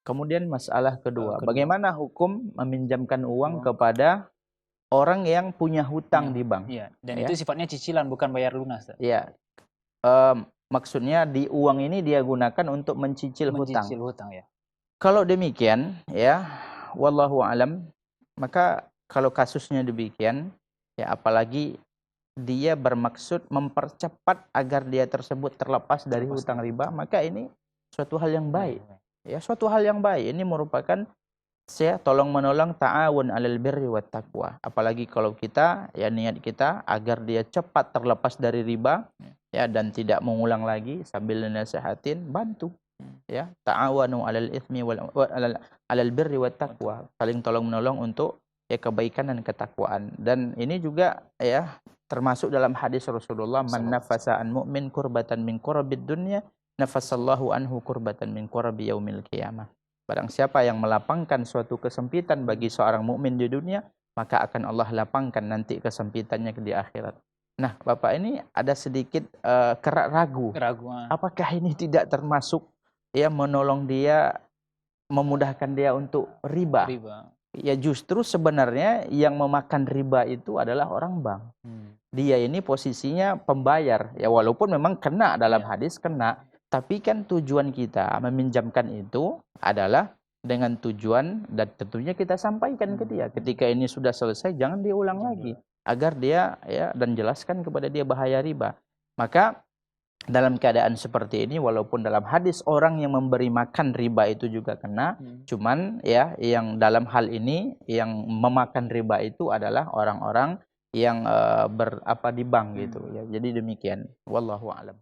Kemudian masalah kedua, kedua. bagaimana hukum meminjamkan uang kepada orang yang punya hutang di bank? Iya, dan Ya, itu sifatnya cicilan bukan bayar lunas. ya. Maksudnya di uang ini dia gunakan untuk mencicil hutang. Mencicil hutang ya. Kalau demikian, ya, wallahu alam, maka kalau kasusnya demikian, ya apalagi dia bermaksud mempercepat agar dia tersebut terlepas dari hutang riba, maka ini suatu hal yang baik. Ya, suatu hal yang baik. Ini merupakan tolong menolong ta'awun 'alal birri wat taqwa. Apalagi kalau kita ya niat kita agar dia cepat terlepas dari riba ya dan tidak mengulang lagi sambil nasihatin, bantu. Ya, ta'awanu 'alal itsmi wal 'alal birri wat taqwa. Saling tolong menolong untuk ya kebaikan dan ketakwaan. Dan ini juga ya termasuk dalam hadis Rasulullah, man nafasa an mu'min kurbatan min kurabid dunya nafasallahu anhu kurbatan min kurabi yaumil qiyamah. Barang siapa yang melapangkan suatu kesempitan bagi seorang mukmin di dunia, maka akan Allah lapangkan nanti kesempitannya di akhirat. Nah, Bapak ini ada sedikit ragu. Apakah ini tidak termasuk ya menolong dia, memudahkan dia untuk riba? Ya justru sebenarnya yang memakan riba itu adalah orang bank. Dia ini posisinya pembayar. Ya walaupun memang kena dalam hadis, kena. Tapi kan tujuan kita meminjamkan itu adalah dengan tujuan, dan tentunya kita sampaikan ke dia. Ketika ini sudah selesai, jangan diulang lagi. Agar dia, ya, dan jelaskan kepada dia bahaya riba. Maka dalam keadaan seperti ini, walaupun dalam hadis orang yang memberi makan riba itu juga kena, cuman ya yang dalam hal ini yang memakan riba itu adalah orang-orang yang berapa di bank gitu ya. Jadi demikian. Wallahu a'lam.